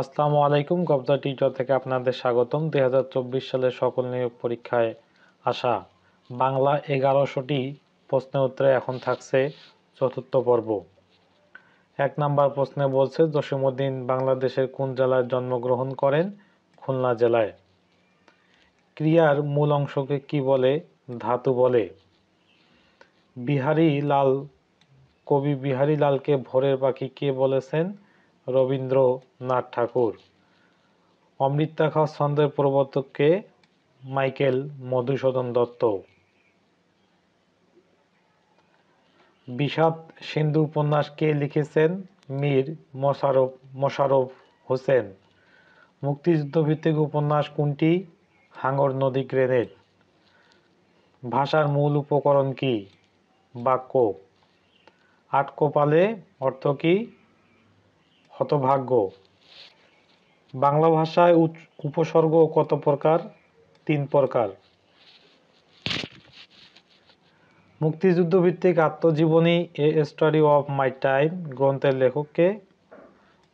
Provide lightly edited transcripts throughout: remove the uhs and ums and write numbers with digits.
আসসালামু আলাইকুম। কবজা টিউটর থেকে আপনাদের স্বাগতম। 2024 সালের সকল নিয়োগ পরীক্ষায় আসা বাংলা 1100টি প্রশ্নের উত্তরে এখন থাকছে চতুর্থ পর্ব। 1 নাম্বার প্রশ্নে বলছে জসীমউদ্দীন বাংলাদেশের কোন জেলায় জন্মগ্রহণ করেন? খুলনা জেলায়। ক্রিয়ার মূল অংশকে কি বলে? ধাতু বলে। কবি বিহারী লালকে ভোরের পাখি কে বলেছেন? রবীন্দ্রনাথ ঠাকুর। অমৃতাক্ষর ছন্দের প্রবর্তক কে? মাইকেল মধুসূদন দত্ত। বিষাদ সিন্ধু উপন্যাস কে লিখেছেন? মীর মোশাররফ হোসেন। মুক্তিযুদ্ধ ভিত্তিক উপন্যাস কোনটি? হাঙর নদী গ্রেনেড। ভাষার মূল উপকরণ কি? বাক্য। আট কপালে অর্থ কি? হতভাগ্য। বাংলা ভাষায় উপসর্গ কত প্রকার? 3 প্রকার। মুক্তিযুদ্ধ ভিত্তিক আত্মজীবনী a story of my time গ্রন্থের লেখক কে?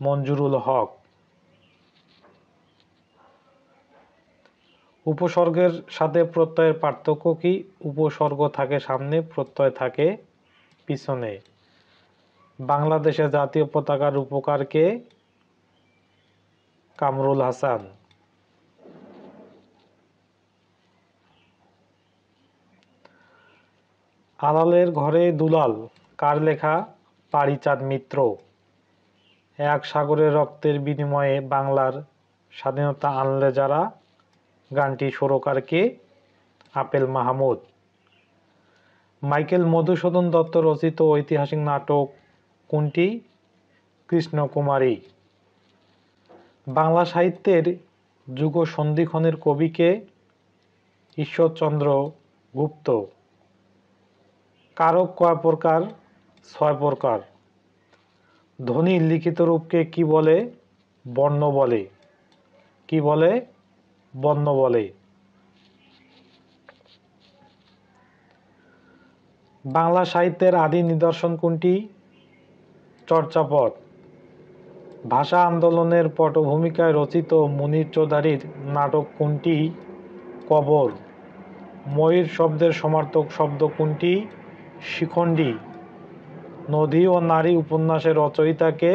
মঞ্জুরুল হক। উপসর্গের সাথে প্রত্যয়ের পার্থক্য কি? উপসর্গ থাকে সামনে, প্রত্যয় থাকে পিছনে। বাংলাদেশের জাতীয় পতাকার রূপকার কে? কামরুল হাসান। আলালের ঘরে দুলাল কার লেখা? পারিচাঁদ মিত্র। এক সাগরের রক্তের বিনিময়ে বাংলার স্বাধীনতা আনলে যারা গানটি সুরকার কে? আপেল মাহমুদ। মাইকেল মধুসূদন দত্ত রচিত ঐতিহাসিক নাটক কোনটি? কৃষ্ণকুমারী। বাংলা সাহিত্যের যুগ সন্ধিক্ষণের কবি কে? ঈশ্বরচন্দ্র গুপ্ত। কারক কয় প্রকার? 6 প্রকার। ধ্বনির লিখিত রূপকে কি বলে? বর্ণ বলে। কি বলে? বর্ণ বলে। বাংলা সাহিত্যের আদি নিদর্শন কোনটি? চর্যাপদ। ভাষা আন্দোলনের পটভূমিকায় রচিত মুনীর চৌধুরীর নাটক কোনটি? কবর। ময়ূর শব্দের সমার্থক শব্দ কোনটি? শিখণ্ডী। নদী ও নারী উপন্যাসের রচয়িতা কে?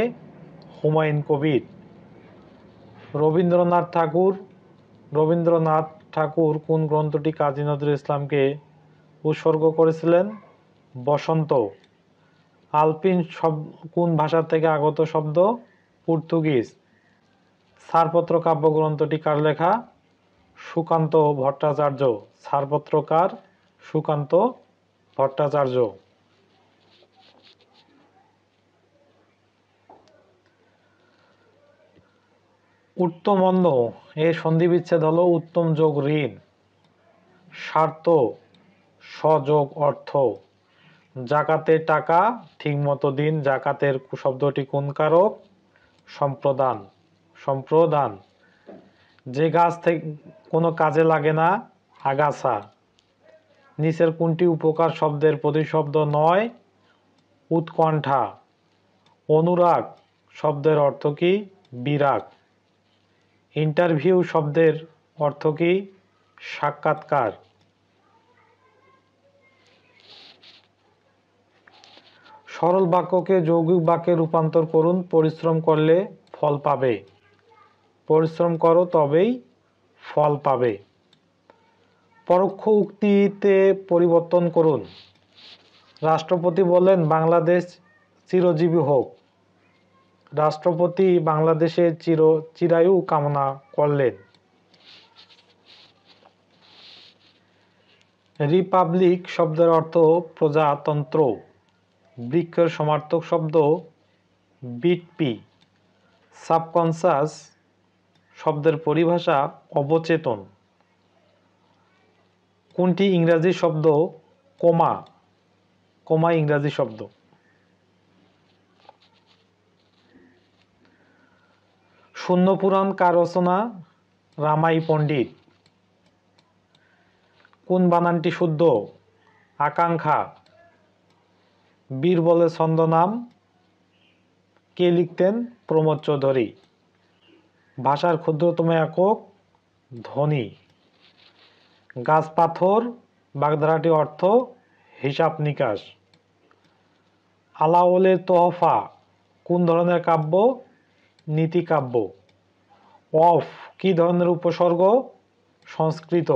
হুমায়ুন কবির। রবীন্দ্রনাথ ঠাকুর কোন গ্রন্থটি কাজী নজরুল ইসলামকে উৎসর্গ করেছিলেন? বসন্ত। আলপিন কোন ভাষা থেকে আগত শব্দ? পর্তুগিজ। ছাড়পত্র কাব্যগ্রন্থটি কার লেখা? সুকান্ত ভট্টাচার্য। ছাড়পত্র কার? সুকান্ত ভট্টাচার্য। উত্তম অন্ন এর সন্ধিবিচ্ছেদ হলো উত্তম যোগ ঋণ। স্বার্থ সযোগ অর্থ। জাকাতের টাকা ঠিকমতো দিন। জাকাতের শব্দটি কোন কারক? সম্প্রদান। যে গাছ থেকে কোনো কাজে লাগে না? আগাছা। নিচের কোনটি উপকার শব্দের প্রতিশব্দ নয়? উৎকণ্ঠা। অনুরাগ শব্দের অর্থ কি? বিরাগ। ইন্টারভিউ শব্দের অর্থ কি? সাক্ষাৎকার। সরল বাক্যকে যৌগিক বাক্যে রূপান্তর করুন। পরিশ্রম করলে ফল পাবে। পরিশ্রম করো তবেই ফল পাবে। পরোক্ষ উক্তিতে পরিবর্তন করুন। রাষ্ট্রপতি বললেন বাংলাদেশ চিরজীবী হোক। রাষ্ট্রপতি বাংলাদেশের চিরায়ু কামনা করলেন। রিপাবলিক শব্দের অর্থ প্রজাতন্ত্র। বৃক্ষের সমার্থক শব্দ বিটপি। সাবকনসাস শব্দের পরিভাষা অবচেতন। কোনটি ইংরাজি শব্দ? কোমা ইংরাজি শব্দ। শূন্য পুরাণ কার রচনা? রামাই পণ্ডিত। কোন বানানটি শুদ্ধ? আকাঙ্ক্ষা। বীরবলের ছদ্মনাম কে লিখতেন? প্রমোদ চৌধুরী। ভাষার ক্ষুদ্রতম একক ধ্বনি। গাছ পাথর বাগধারাটি অর্থ হিসাব নিকাশ। আলাওলের তোহফা কোন ধরনের কাব্য? নীতিকাব্য। অফ কি ধরনের উপসর্গ? সংস্কৃত।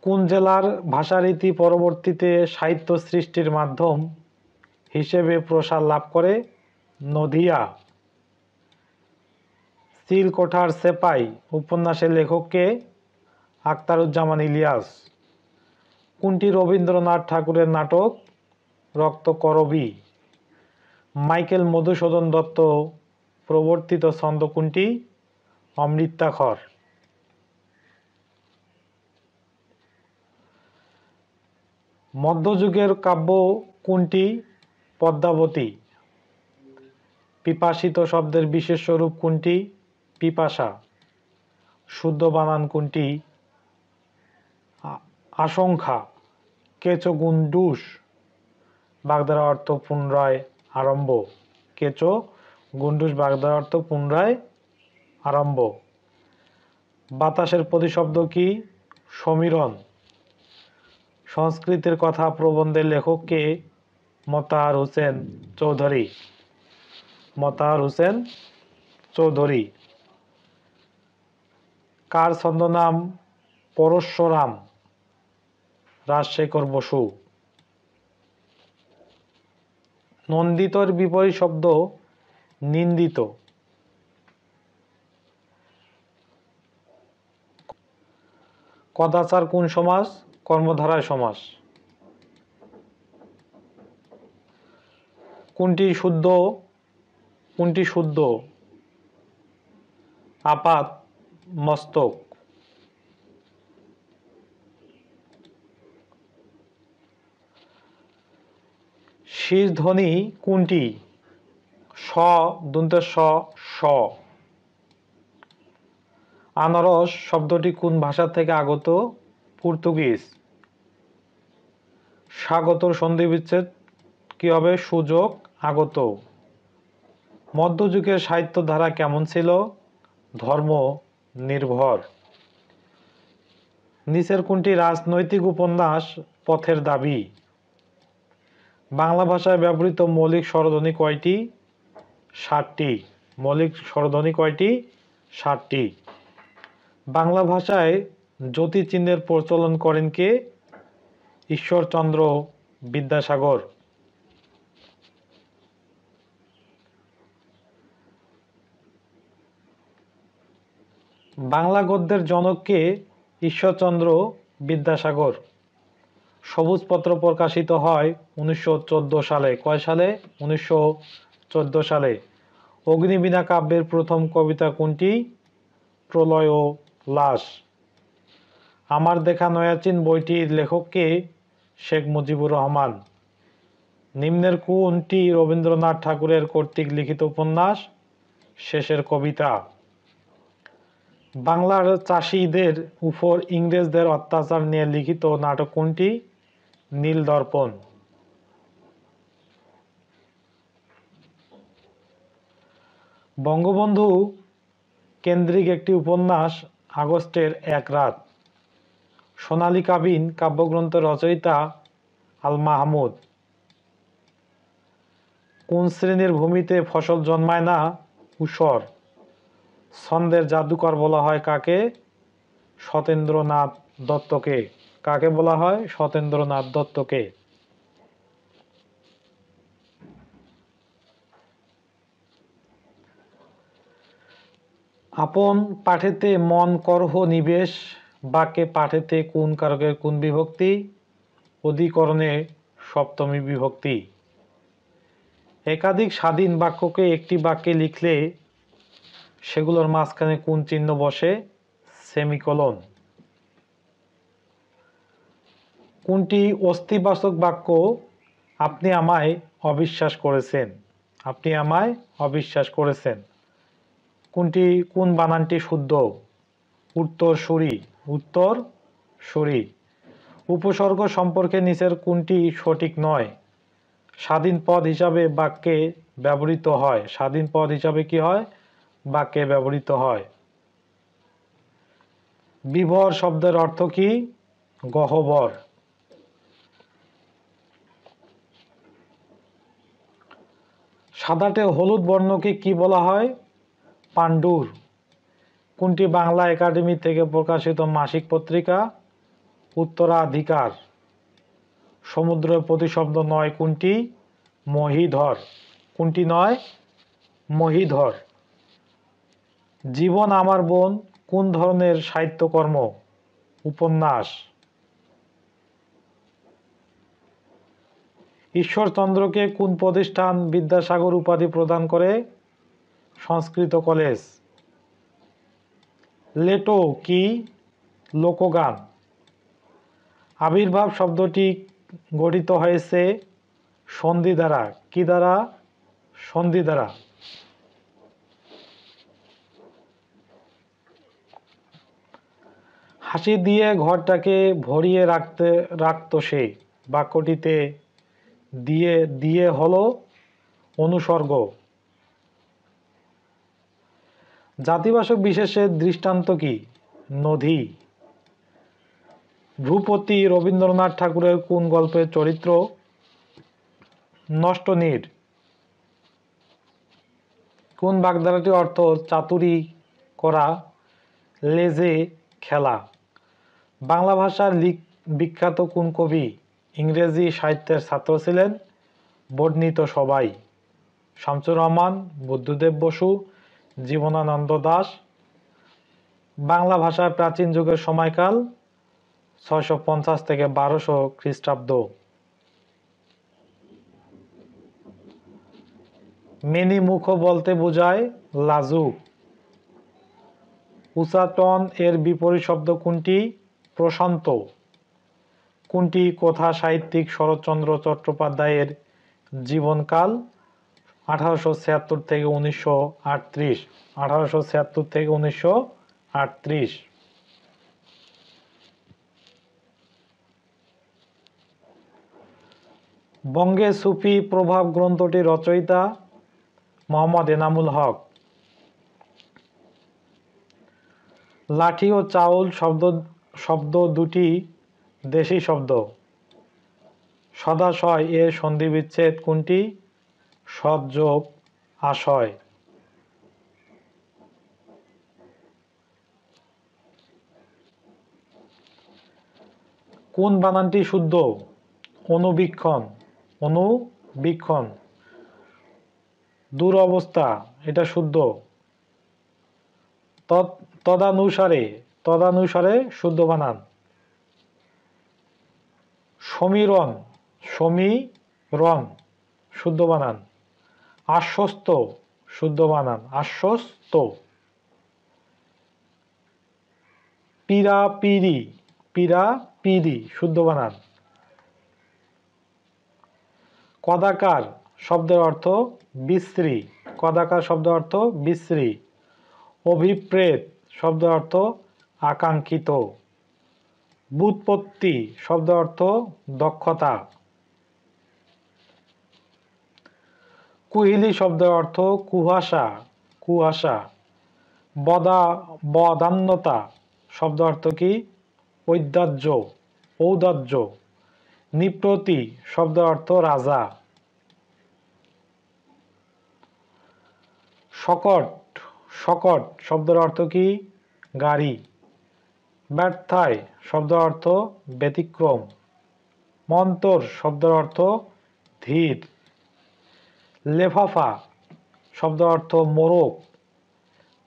কোন জেলার ভাষারীতি পরবর্তীতে সাহিত্য সৃষ্টির মাধ্যম হিসেবে প্রসার লাভ করে? নদিয়া। চিলকোঠার সেপাই উপন্যাসের লেখককে? আখতারুজ্জামান ইলিয়াস। কোনটি রবীন্দ্রনাথ ঠাকুরের নাটক? রক্তকরবী। মাইকেল মধুসূদন দত্ত প্রবর্তিত ছন্দ কোনটি? অমৃতাক্ষর। মধ্যযুগের কাব্য কোনটি? পদ্মাবতী। পিপাসিত শব্দের বিশেষ রূপ কোনটি? পিপাসা। শুদ্ধ বানান কোনটি? আশঙ্কা। কেঁচো গুন্ডুস বাগধারা অর্থ পুনরায় আরম্ভ। কেঁচো গুন্ডুস বাগধারা অর্থ পুনরায় আরম্ভ। বাতাসের প্রতিশব্দ কি? সমীরণ। সংস্কৃতের কথা প্রবন্ধের লেখক কে? মোতাহার হোসেন চৌধুরী। মোতাহার হোসেন চৌধুরী। কার ছদ্মনাম পরশুরাম? রাজশেখর বসু। নন্দিতর বিপরীত শব্দ? নিন্দিত। কদাচার কোন সমাস? কর্মধারয় সমাস। কোনটি শুদ্ধ? কোনটি শুদ্ধ? আপাত মস্তক। শীষ ধ্বনি কোনটি? স দন্তের স স। আনারস শব্দটি কোন ভাষা থেকে আগত? পর্তুগিজ। স্বাগতর সন্ধিবিচ্ছেদ কি হবে? সুযোগ আগত। মধ্যযুগের সাহিত্য ধারা কেমন ছিল? ধর্ম নির্ভর। নিচের কোনটি রাজনৈতিক উপন্যাস? পথের দাবি। বাংলা ভাষায় ব্যবহৃত মৌলিক স্বরধ্বনি কয়টি? 7টি। মৌলিক স্বরধ্বনি কয়টি? 7টি। বাংলা ভাষায় জ্যোতি চিহ্নের প্রচলন করেন কে? ঈশ্বরচন্দ্র বিদ্যাসাগর। বাংলা গদ্যের জনক কে? ঈশ্বরচন্দ্র বিদ্যাসাগর। সবুজপত্র প্রকাশিত হয় 1914 সালে। কয় সালে? 1914 সালে। অগ্নিবীণা কাব্যের প্রথম কবিতা কোনটি? প্রলয় ও লাশ। আমার দেখা নয়াচিন বইটির লেখক কে? শেখ মুজিবুর রহমান। নিম্নের কোনটি রবীন্দ্রনাথ ঠাকুরের কর্তৃক লিখিত উপন্যাস? শেষের কবিতা। বাংলার চাষীদের উপর ইংরেজদের অত্যাচার নিয়ে লিখিত নাটক কোনটি? নীল দর্পণ। বঙ্গবন্ধু কেন্দ্রিক একটি উপন্যাস আগস্টের এক রাত। সোনালী কাবিন কাব্যগ্রন্থের রচয়িতা আল মাহমুদ। কোন শ্রেণীর ভূমিতে ফসল জন্মায় না? ঊষর। ছন্দের জাদুকর বলা হয় কাকে? সতেন্দ্রনাথ দত্তকে। কাকে বলা হয়? সতেন্দ্রনাথ দত্তকে। আপন পাঠেতে মন করহ নিবেশ বাক্যে পাঠেতে কোন কারকের কোন বিভক্তি? অধিকরণে সপ্তমী বিভক্তি। একাধিক স্বাধীন বাক্যকে একটি বাক্যে লিখলে সেগুলোর মাঝখানে কোন চিহ্ন বসে? সেমিকোলন। কোনটি অস্তিবাচক বাক্য? আপনি আমায় অবিশ্বাস করেছেন। আপনি আমায় অবিশ্বাস করেছেন। কোনটি কোন বানানটি শুদ্ধ? উত্তরসূরি। উত্তরসূরি। উপসর্গ সম্পর্কে নিচের কোনটি সঠিক নয়? স্বাধীন পদ হিসাবে বাক্যে ব্যবহৃত হয়। স্বাধীন পদ হিসাবে কি হয়? বাক্যে ব্যবহৃত হয়। বিভর শব্দের অর্থ কি? গহ্বর। সাদাটে হলুদ বর্ণকে কি বলা হয়? পাণ্ডুর। কোনটি বাংলা একাডেমি থেকে প্রকাশিত মাসিক পত্রিকা? উত্তরাধিকার। সমুদ্রের প্রতিশব্দ নয় কোনটি? মহীধর। কোনটি নয়? মহীধর। জীবন আমার বোন কোন ধরনের সাহিত্যকর্ম? উপন্যাস। ঈশ্বরচন্দ্রকে কোন প্রতিষ্ঠান বিদ্যাসাগর উপাধি প্রদান করে? সংস্কৃত কলেজ। লেটো কি? লোকগান। আবির্ভাব শব্দটি গঠিত হয়েছে সন্ধি দ্বারা। কি দ্বারা? সন্ধি দ্বারা। হাসি দিয়ে ঘরটাকে ভরিয়ে রাখত সে। বাক্যটিতে দিয়ে দিয়ে হলো অনুসর্গ। জাতিবাচক বিশেষের দৃষ্টান্ত কি? নদী। ভূপতি রবীন্দ্রনাথ ঠাকুরের কোন গল্পের চরিত্র? নষ্টনীড়। কোন বাগধারাটির অর্থ চাতুরি করা, লেজে খেলা? বাংলা ভাষার বিখ্যাত কোন কবি ইংরেজি সাহিত্যের ছাত্র ছিলেন? বর্ণিত সবাই। শামসুর রহমান, বুদ্ধদেব বসু, জীবনানন্দ দাশ। বাংলা ভাষার প্রাচীন যুগের সময়কাল 650 থেকে 1200 খ্রিস্টাব্দ। মেনিমুখ বলতে বোঝায় লাজুক। উচাটন এর বিপরীত শব্দ কোনটি? প্রশান্ত। কোনটি কথা সাহিত্যিক শরৎচন্দ্র চট্টোপাধ্যায়ের জীবনকাল? 1876 থেকে 1938। 1876 থেকে 1938। বঙ্গে সুফি প্রভাব গ্রন্থটির রচয়িতা? মোহাম্মদ এনামুল হক। লাঠি ও চাউল শব্দ দুটি দেশি শব্দ। সদাশয় এর সন্ধিবিচ্ছেদ কোনটি? সদ যোগ আশয়। কোন বানানটি শুদ্ধ? অনুবীক্ষণ। অনুবীক্ষণ। দুরবস্থা এটা শুদ্ধ। তদানুসারে শুদ্ধ বানান। সমীরণ শুদ্ধ বানান। আশ্বস্ত শুদ্ধ বানান। আশ্বস্ত। পীড়াপিড়ি শুদ্ধ বানান। কদাকার শব্দের অর্থ বিশ্রী। কদাকার শব্দের অর্থ বিশ্রী। অভিপ্রেত শব্দের অর্থ আকাঙ্ক্ষিত। ব্যুৎপত্তি শব্দের অর্থ দক্ষতা। কুহেলি শব্দের অর্থ কুয়াশা। বদান্যতা শব্দ অর্থ কি? ঔদার্য। নৃপতি শব্দ অর্থ রাজা। শকট শব্দের অর্থ কি? গাড়ি। ব্যর্থায় শব্দ অর্থ ব্যতিক্রম। মন্তর শব্দের অর্থ ধীর। লেফাফা শব্দ অর্থ মোরগ।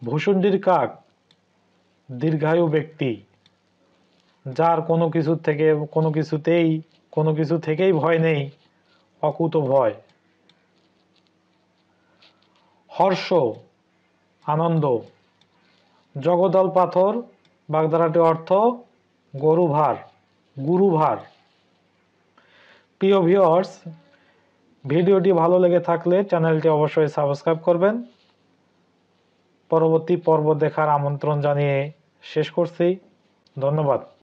ভূসুণ্ডির কাক দীর্ঘায়ু ব্যক্তি, যার কোনো কিছু থেকেই ভয় নেই, অকুত ভয়। হর্ষ আনন্দ। জগদল পাথর বাগধারাটির অর্থ গুরুভার। প্রিয় ভিউয়ার্স, ভিডিওটি ভালো লেগে থাকলে চ্যানেলটি অবশ্যই সাবস্ক্রাইব করবেন। পরবর্তী পর্ব দেখার আমন্ত্রণ জানিয়ে শেষ করছি। ধন্যবাদ।